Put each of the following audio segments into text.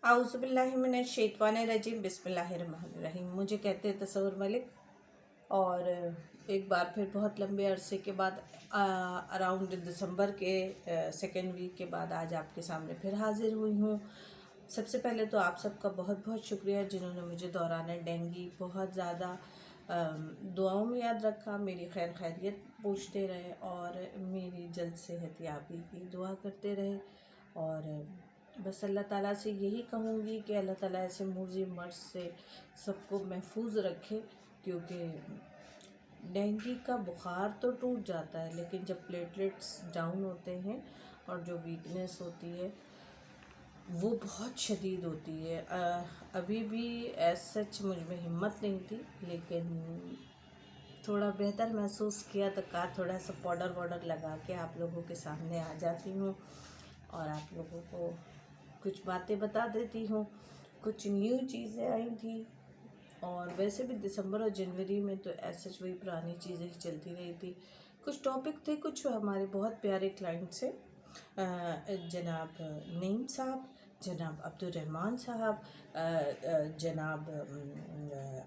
आउज़ुबिल्लाहिमिनश्शैतानिर्रजीम बिस्मिल्लाहिर्रहमानिर्रहीम। मुझे कहते हैं तसव्वुर मलिक। और एक बार फिर बहुत लंबे अरसे के बाद अराउंड दिसंबर के सेकेंड वीक के बाद आज आपके सामने फिर हाज़िर हुई हूँ। सबसे पहले तो आप सबका बहुत बहुत शुक्रिया जिन्होंने मुझे दौरान डेंगू बहुत ज़्यादा दुआओं में याद रखा, मेरी खैर खैरियत पूछते रहे और मेरी जल्द सेहतयाबी की दुआ करते रहे। और बस अल्लाह ताला से यही कहूँगी कि अल्लाह ताला ऐसे मूज़ी मर्ज़ से सबको महफूज रखे, क्योंकि डेंगू का बुखार तो टूट जाता है लेकिन जब प्लेटलेट्स डाउन होते हैं और जो वीकनेस होती है वो बहुत शदीद होती है। अभी भी एज सच मुझ में हिम्मत नहीं थी, लेकिन थोड़ा बेहतर महसूस किया तो कहा थोड़ा सा पाउडर वाउडर लगा के आप लोगों के सामने आ जाती हूँ और आप लोगों को कुछ बातें बता देती हूँ। कुछ न्यू चीज़ें आई थी और वैसे भी दिसंबर और जनवरी में तो ऐसे वही पुरानी चीज़ें ही चलती रही थी। कुछ टॉपिक थे, कुछ हमारे बहुत प्यारे क्लाइंट से जनाब नईम साहब, जनाब अब्दुर्रहमान साहब, जनाब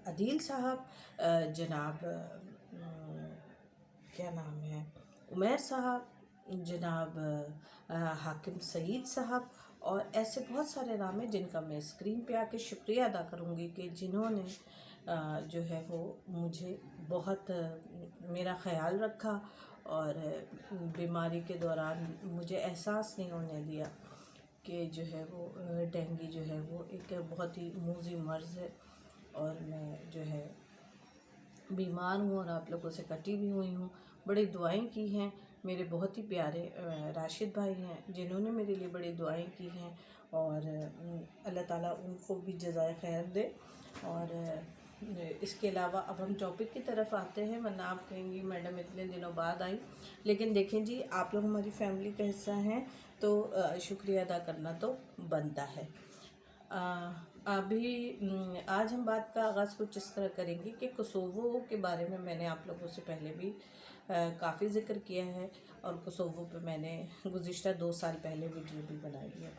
अदील साहब, जनाब क्या नाम है उमैर साहब, जनाब हाकिम सईद साहब, और ऐसे बहुत सारे नाम हैं जिनका मैं स्क्रीन पे आके शुक्रिया अदा करूँगी कि जिन्होंने जो है वो मुझे बहुत मेरा ख्याल रखा और बीमारी के दौरान मुझे एहसास नहीं होने दिया कि जो है वो डेंगू जो है वो एक बहुत ही मूज़ी मर्ज़ है और मैं जो है बीमार हूँ और आप लोगों से कटी भी हुई हूँ। बड़ी दुआएं की हैं। मेरे बहुत ही प्यारे राशिद भाई हैं जिन्होंने मेरे लिए बड़ी दुआएं की हैं और अल्लाह ताला उनको भी जज़ाए खैर दे। और इसके अलावा अब हम टॉपिक की तरफ आते हैं, वरना आप कहेंगी मैडम इतने दिनों बाद आई। लेकिन देखें जी, आप लोग हमारी फैमिली का हिस्सा हैं तो शुक्रिया अदा करना तो बनता है। अभी आज हम बात का आगाज़ कुछ इस तरह करेंगे कि कोसोवो के बारे में मैंने आप लोगों से पहले भी काफ़ी ज़िक्र किया है और कोसोवो पे मैंने गुज़िश्ता 2 साल पहले वीडियो भी बनाई है।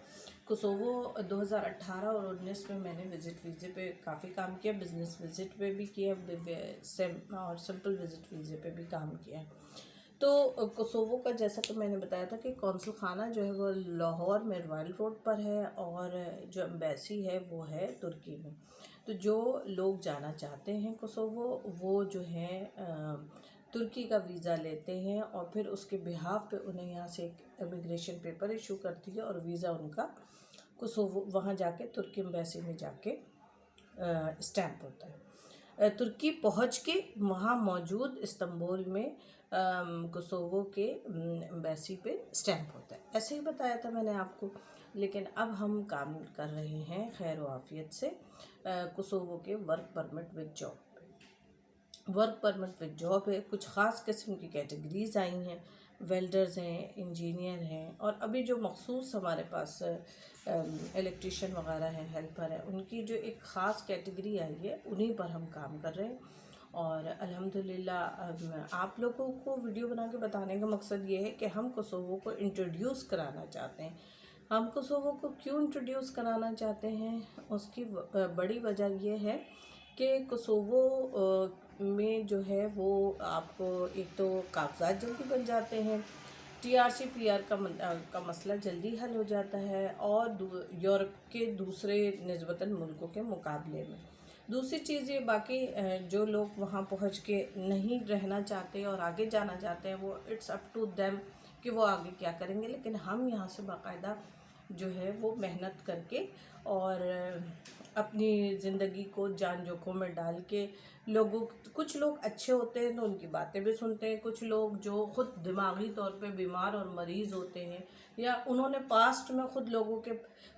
कोसोवो 2018 और 19 में मैंने विज़िट वीज़े पे काफ़ी काम किया, बिज़नेस विज़िट पे भी किया और सिंपल विज़िट वीज़े पे भी काम किया। तो कोसोवो का जैसा कि मैंने बताया था कि कौंसल खाना जो है वो लाहौर में रॉयल रोड पर है और जो एम्बेसी है वो है तुर्की में। तो जो लोग जाना चाहते हैं कोसोवो वो जो है तुर्की का वीज़ा लेते हैं और फिर उसके बिहाफ पे उन्हें यहाँ से एक इमिग्रेशन पेपर इशू करती है और वीज़ा उनका कोसोवो वहाँ जाके तुर्की एम्बेसी में जाके स्टैम्प होता है। तुर्की पहुँच के वहाँ मौजूद इस्तांबुल में कोसोवो के एम्बेसी पे स्टैम्प होता है। ऐसे ही बताया था मैंने आपको, लेकिन अब हम काम कर रहे हैं खैर व आफियत से कोसोवो के वर्क परमिट विद जॉब पे। वर्क परमिट विद जॉब है, कुछ ख़ास किस्म की कैटेगरीज़ आई हैं, वेल्डर्स हैं, इंजीनियर हैं, और अभी जो मखसूस हमारे पास इलेक्ट्रीशियन वगैरह हैं, हेल्पर हैं, उनकी जो एक ख़ास कैटेगरी आई है उन्हीं पर हम काम कर रहे हैं। और अल्हम्दुलिल्लाह आप लोगों को वीडियो बना के बताने का मकसद ये है कि हम कोसोवो को इंट्रोड्यूस कराना चाहते हैं। हम कोसोवो को क्यों इंट्रोड्यूस कराना चाहते हैं, उसकी बड़ी वजह ये है कि कोसोवो में जो है वो आपको एक तो कागजात जल्दी बन जाते हैं, टीआरसी पीआर का मसला जल्दी हल हो जाता है और यूरोप के दूसरे निस्बतन मुल्कों के मुकाबले में। दूसरी चीज़ ये, बाकी जो लोग वहाँ पहुँच के नहीं रहना चाहते और आगे जाना चाहते हैं वो इट्स अप टू देम कि वो आगे क्या करेंगे, लेकिन हम यहाँ से बाकायदा जो है वो मेहनत करके और अपनी ज़िंदगी को जान जोखों में डाल के कुछ लोग अच्छे होते हैं तो उनकी बातें भी सुनते हैं, कुछ लोग जो ख़ुद दिमागी तौर पे बीमार और मरीज़ होते हैं या उन्होंने पास्ट में ख़ुद लोगों के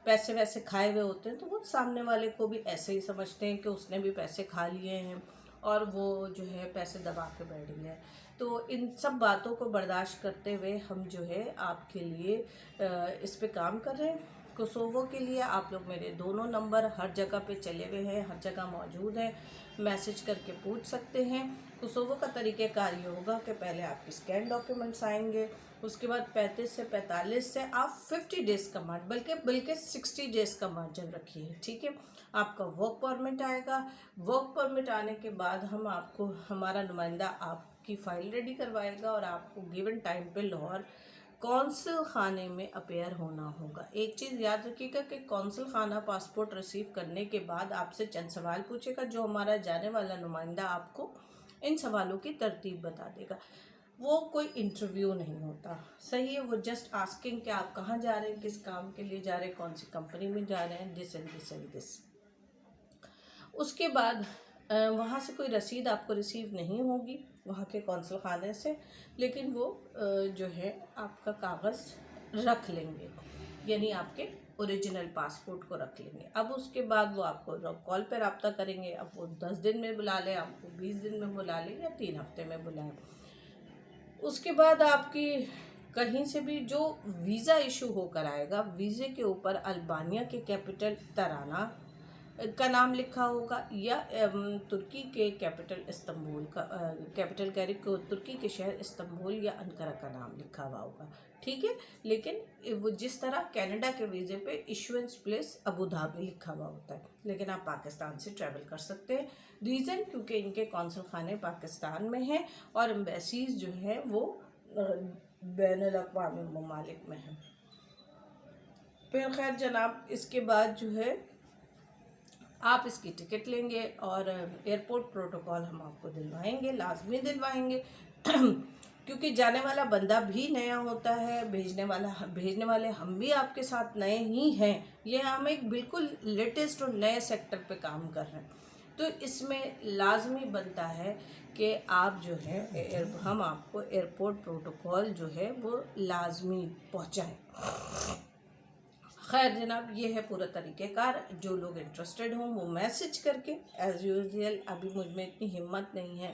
पैसे वैसे खाए हुए होते हैं तो वो सामने वाले को भी ऐसे ही समझते हैं कि उसने भी पैसे खा लिए हैं और वो जो है पैसे दबा के बैठ गया है। तो इन सब बातों को बर्दाश्त करते हुए हम जो है आपके लिए इस पे काम कर रहे हैं। कोसोवो के लिए आप लोग मेरे दोनों नंबर हर जगह पे चले हुए हैं, हर जगह मौजूद हैं, मैसेज करके पूछ सकते हैं। कोसोवो का तरीक़ेकार ये होगा कि पहले आपके स्कैन डॉक्यूमेंट्स आएंगे, उसके बाद 35 से 45 से आप 50 डेज़ का बल्कि 60 डेज़ का मार्जिन रखिए, ठीक है। आपका वर्क परमिट आएगा। वर्क परमिट आने के बाद हमारा नुमाइंदा आपकी फ़ाइल रेडी करवाएगा और आपको गिवन टाइम पे लाहौर कौंसल खाने में अपेयर होना होगा। एक चीज़ याद रखिएगा कि कौंसल खाना पासपोर्ट रिसीव करने के बाद आपसे चंद सवाल पूछेगा, जो हमारा जाने वाला नुमाइंदा आपको इन सवालों की तरतीब बता देगा। वो कोई इंटरव्यू नहीं होता, सही है। वो जस्ट आस्किंग कि आप कहाँ जा रहे हैं, किस काम के लिए जा रहे हैं, कौन सी कंपनी में जा रहे हैं, this and this and this. उसके बाद वहाँ से कोई रसीद आपको रिसीव नहीं होगी वहाँ के कौंसल खाने से, लेकिन वो जो है आपका कागज़ रख लेंगे, यानी आपके ओरिजिनल पासपोर्ट को रख लेंगे। अब उसके बाद वो आपको कॉल पर रब्ता करेंगे। अब वो 10 दिन में बुला लें, आपको 20 दिन में बुला लें या 3 हफ्ते में बुलाएं। उसके बाद आपकी कहीं से भी जो वीज़ा इशू होकर आएगा, वीज़े के ऊपर अल्बानिया के कैपिटल तराना का नाम लिखा होगा या तुर्की के कैपिटल इस्तांबुल का तुर्की के शहर इस्तांबुल या अंकारा का नाम लिखा हुआ होगा, ठीक है। लेकिन वो जिस तरह कनाडा के वीज़े पे इशुएंस प्लेस अबू धाबी लिखा हुआ होता है, लेकिन आप पाकिस्तान से ट्रैवल कर सकते हैं। रीज़न क्योंकि इनके कौंसल खाने पाकिस्तान में हैं और एम्बेसीज जो हैं वो बैनुल अक़वामी ममालिक में हैं। फिर खैर जनाब, इसके बाद जो है आप इसकी टिकट लेंगे और एयरपोर्ट प्रोटोकॉल हम आपको दिलवाएंगे, लाजमी दिलवाएंगे क्योंकि जाने वाला बंदा भी नया होता है, भेजने वाले हम भी आपके साथ नए ही हैं। ये हम एक बिल्कुल लेटेस्ट और नए सेक्टर पे काम कर रहे हैं, तो इसमें लाजमी बनता है कि आप जो है हम आपको एयरपोर्ट प्रोटोकॉल जो है वो लाजमी पहुँचाएँ। खैर जनाब, ये है पूरा तरीक़ेकार। जो लोग इंटरेस्टेड हों वो मैसेज करके, एज़ यूजुअल अभी मुझ में इतनी हिम्मत नहीं है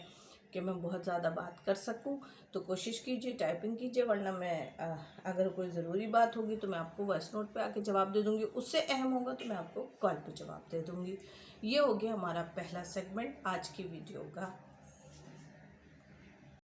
कि मैं बहुत ज़्यादा बात कर सकूं, तो कोशिश कीजिए, टाइपिंग कीजिए, वरना मैं अगर कोई ज़रूरी बात होगी तो मैं आपको वॉइस नोट पे आके जवाब दे दूँगी, उससे अहम होगा तो मैं आपको कॉल पे जवाब दे दूँगी। ये हो गया हमारा पहला सेगमेंट आज की वीडियो का।